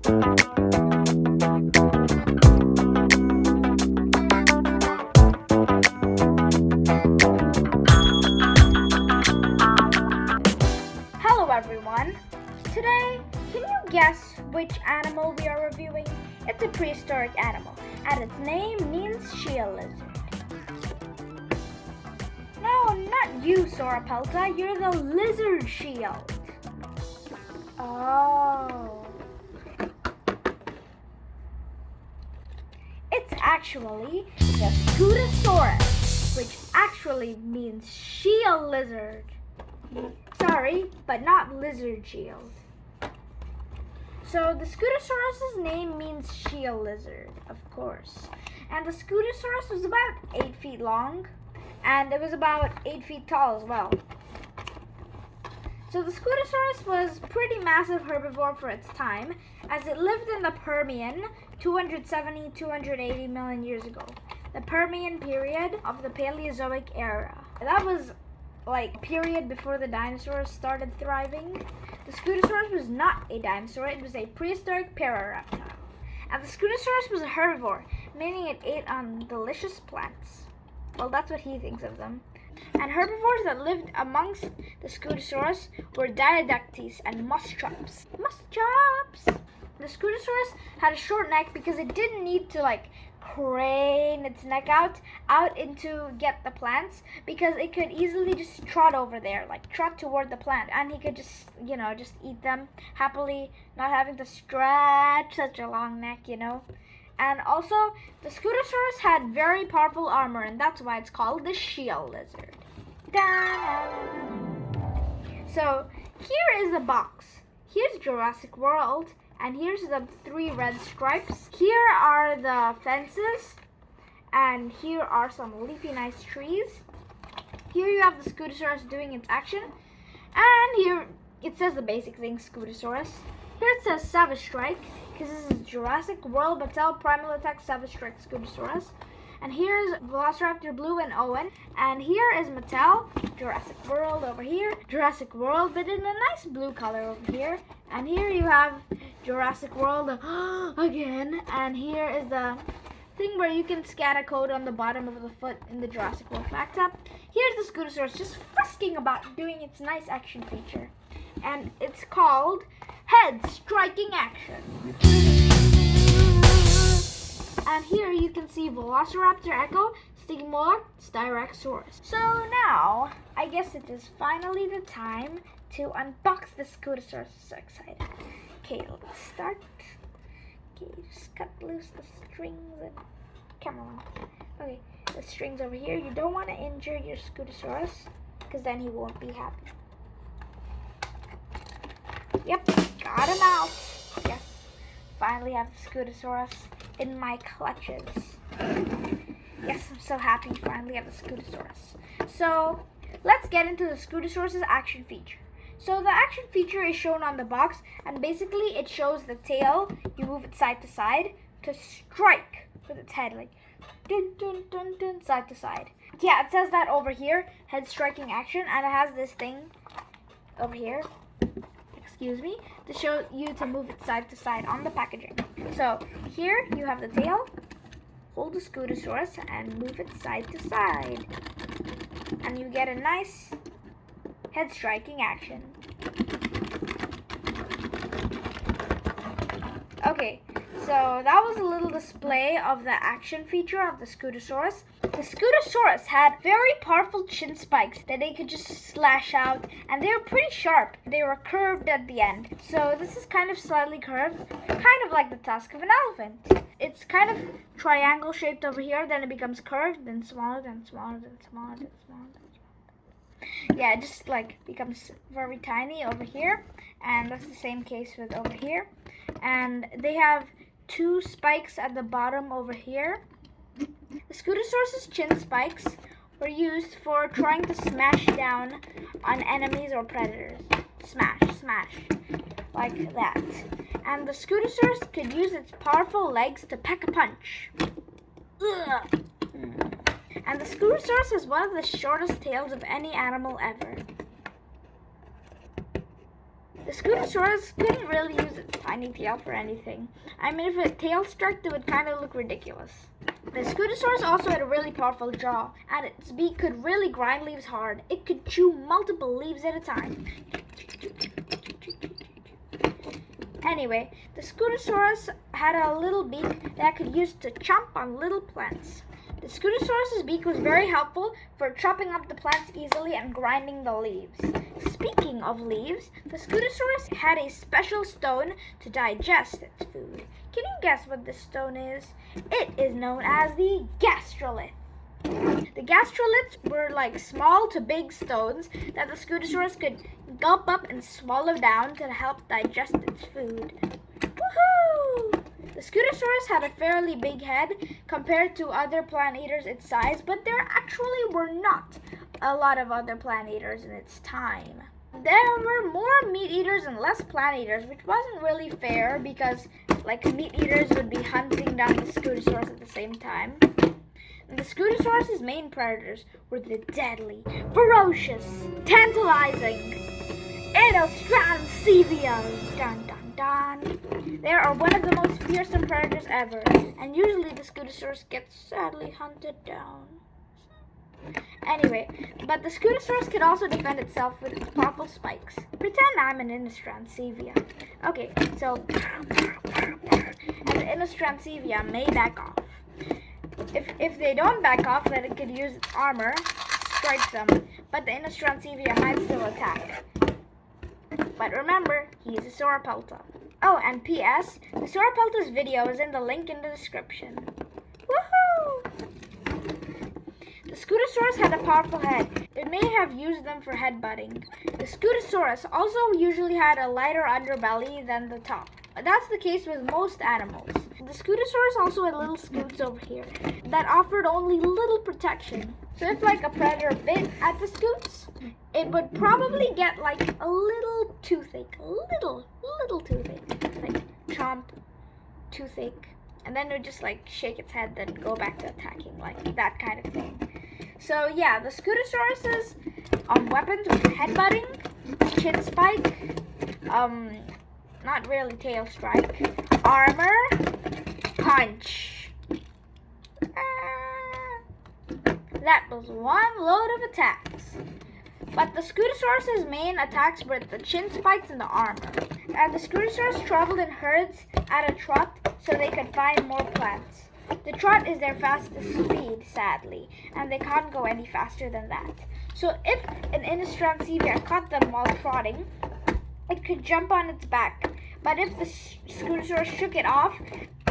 Hello everyone! Today, can you guess which animal we are reviewing? It's a prehistoric animal, and its name means shield lizard. No, not you, Sauropelta, you're the lizard shield. Oh. It's actually the Scutosaurus, which actually means shield lizard. Sorry, but not lizard shield. So the Scutosaurus' name means shield lizard, of course. And the Scutosaurus was about 8 feet long, and it was about 8 feet tall as well. So the Scutosaurus was pretty massive herbivore for its time, as it lived in the Permian 280 million years ago. The Permian period of the Paleozoic era. That was like period before the dinosaurs started thriving. The Scutosaurus was not a dinosaur, it was a prehistoric parareptile. And the Scutosaurus was a herbivore, meaning it ate on delicious plants. Well, that's what he thinks of them. And herbivores that lived amongst the Scutosaurus were Diodectes and mustrops. Mustrops! The Scutosaurus had a short neck because it didn't need to crane its neck out into get the plants, because it could easily just trot over there, trot toward the plant, and he could just eat them happily, not having to stretch such a long neck, And also, the Scutosaurus had very powerful armor, and that's why it's called the shield lizard. So, here is the box. Here's Jurassic World, and here's the 3 red stripes. Here are the fences, and here are some leafy nice trees. Here you have the Scutosaurus doing its action, and here it says the basic thing, Scutosaurus. Here it says Savage Strike, because this is Jurassic World Mattel Primal Attack Savage Strike Scutosaurus. And here's Velociraptor Blue and Owen. And here is Mattel, Jurassic World over here. Jurassic World, but in a nice blue color over here. And here you have Jurassic World again. And here is the thing where you can scan a code on the bottom of the foot in the Jurassic World fact app. Here's the Scutosaurus just frisking about, doing its nice action feature. And it's called Head Striking Action. And here you can see Velociraptor Echo, Stigmolar, Styracosaurus. So now, I guess it is finally the time to unbox the Scutosaurus. So excited. Okay, let's start. Okay, just cut loose the strings and camera on. Okay, the strings over here. You don't want to injure your Scutosaurus, because then he won't be happy. Yep, got him out. Yes, finally have the Scutosaurus in my clutches. Yes, I'm so happy to finally have the Scutosaurus. So, let's get into the Scutosaurus' action feature. So, the action feature is shown on the box, and basically it shows the tail. You move it side to side to strike with its head, dun dun dun dun, side to side. Yeah, it says that over here, head striking action, and it has this thing over here, to show you to move it side to side on the packaging. So here you have the tail, hold the Scutosaurus and move it side to side. And you get a nice head striking action. Okay, so that was a little display of the action feature of the Scutosaurus. The Scutosaurus had very powerful chin spikes that they could just slash out, and they were pretty sharp. They were curved at the end. So this is kind of slightly curved, kind of like the tusk of an elephant. It's kind of triangle shaped over here, then it becomes curved, then smaller, then smaller, then smaller, then smaller, then smaller. Yeah, it just becomes very tiny over here, and that's the same case with over here. And they have 2 spikes at the bottom over here. The Scutosaurus' chin spikes were used for trying to smash down on enemies or predators. Smash, smash, like that. And the Scutosaurus could use its powerful legs to pack a punch. Ugh. And the Scutosaurus has one of the shortest tails of any animal ever. The Scutosaurus couldn't really use its tiny tail for anything. I mean, if a tail struck, it would kind of look ridiculous. The Scutosaurus also had a really powerful jaw, and its beak could really grind leaves hard. It could chew multiple leaves at a time. Anyway, the Scutosaurus had a little beak that could use to chomp on little plants. The Scutosaurus's beak was very helpful for chopping up the plants easily and grinding the leaves. Speaking of leaves, the Scutosaurus had a special stone to digest its food. Can you guess what this stone is? It is known as the gastrolith. The gastroliths were like small to big stones that the Scutosaurus could gulp up and swallow down to help digest its food. Woohoo! The Scutosaurus had a fairly big head compared to other plant eaters its size, but there actually were not a lot of other plant eaters in its time. There were more meat eaters and less plant eaters, which wasn't really fair because like meat eaters would be hunting down the Scutosaurus at the same time. And the Scutosaurus's main predators were the deadly, ferocious, tantalizing Inostrancevia. Dun dun dun. They are one of the most fearsome predators ever, and usually the Scutosaurus gets sadly hunted down. Anyway, but the Scutosaurus could also defend itself with its powerful spikes. Pretend I'm an Inostrancevia. Okay, so and the Inostrancevia may back off. If they don't back off, then it could use its armor, strike them, but the Inostrancevia might still attack. But remember, he's a sauropelta. Oh, and P.S. The sauropelta's video is in the link in the description. Woohoo! The Scutosaurus had a powerful head. It may have used them for headbutting. The Scutosaurus also usually had a lighter underbelly than the top. That's the case with most animals. The Scutosaurus also had little scutes over here that offered only little protection. So if like a predator bit at the scutes, it would probably get like a little toothache. Little toothache. Like chomp, toothache. And then it would just like shake its head, then go back to attacking, like that kind of thing. So yeah, the Scutosaurus's weapons were headbutting, chin spike, not really tail strike, armor, punch. That was one load of attacks. But the Scutosaurus's main attacks were the chin spikes and the armor. And the Scutosaurus traveled in herds at a trot so they could find more plants. The trot is their fastest speed, sadly, and they can't go any faster than that. So if an Inostrancevia caught them while trotting, it could jump on its back. But if the Scutosaurus shook it off,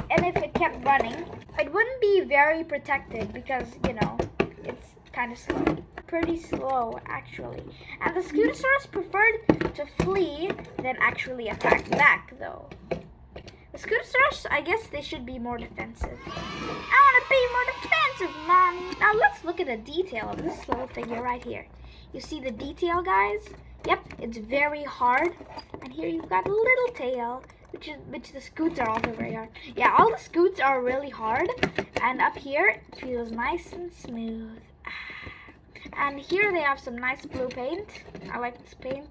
and if it kept running, it wouldn't be very protected because, you know, it's kind of slow. Pretty slow, actually. And the Scutosaurus preferred to flee than actually attack back, though. The Scutosaurus, I guess they should be more defensive. I want to be more defensive, Mommy. Now let's look at the detail of this little figure right here. You see the detail, guys? Yep, it's very hard. And here you've got a little tail, which the scutes are also very hard. Yeah, all the scutes are really hard. And up here, it feels nice and smooth. And here they have some nice blue paint. I like this paint.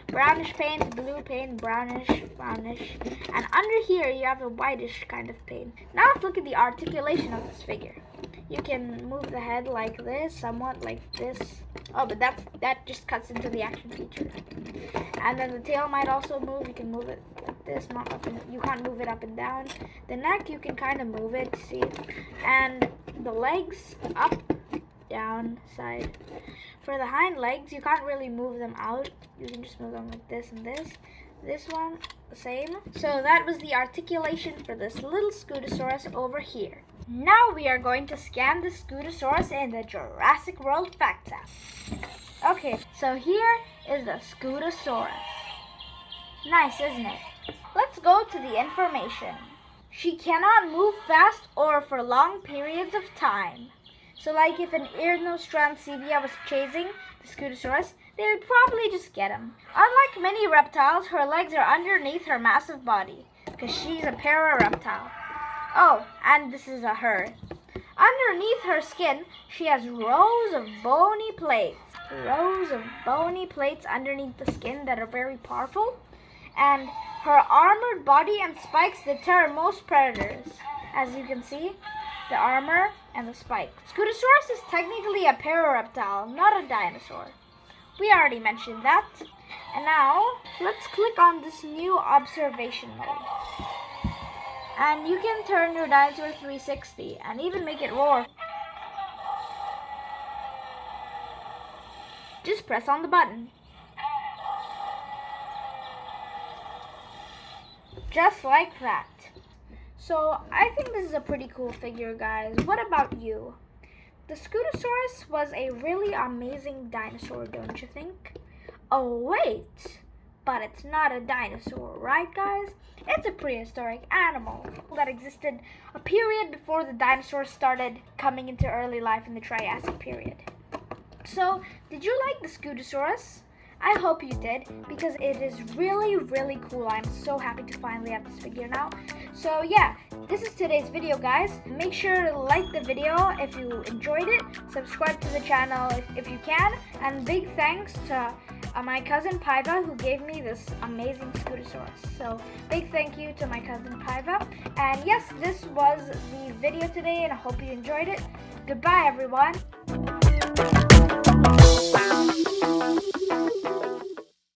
Brownish paint, blue paint, brownish. And under here you have a whitish kind of paint. Now let's look at the articulation of this figure. You can move the head like this, somewhat like this. Oh, but that just cuts into the action feature. And then the tail might also move. You can move it like this, not up and you can't move it up and down. The neck, you can kind of move it, see? And the legs, up, down, side. For the hind legs, you can't really move them out. You can just move them like this and this. This one, the same. So that was the articulation for this little Scutosaurus over here. Now we are going to scan the Scutosaurus in the Jurassic World Facts app. Okay, so here is the Scutosaurus. Nice, isn't it? Let's go to the information. She cannot move fast or for long periods of time. So like if an Inostrancevia was chasing the Scutosaurus, they would probably just get him. Unlike many reptiles, her legs are underneath her massive body, because she's a para-reptile. Oh, and this is a her. Underneath her skin, she has rows of bony plates. Rows of bony plates underneath the skin that are very powerful. and her armored body and spikes deter most predators. As you can see, the armor and the spikes. Scutosaurus is technically a parareptile, not a dinosaur. We already mentioned that. And now, let's click on this new observation mode. And you can turn your dinosaur 360 and even make it roar. Just press on the button. Just like that. So, I think this is a pretty cool figure, guys. What about you? The Scutosaurus was a really amazing dinosaur, don't you think? Oh, wait! But it's not a dinosaur, right, guys? It's a prehistoric animal that existed a period before the dinosaurs started coming into early life in the Triassic period. So, did you like the Scutosaurus? I hope you did, because it is really, really cool. I'm so happy to finally have this figure now. So yeah, this is today's video, guys. Make sure to like the video if you enjoyed it. Subscribe to the channel if you can. And big thanks to my cousin Paiva, who gave me this amazing Scutosaurus. So big thank you to my cousin Paiva. And yes, this was the video today, and I hope you enjoyed it. Goodbye, everyone.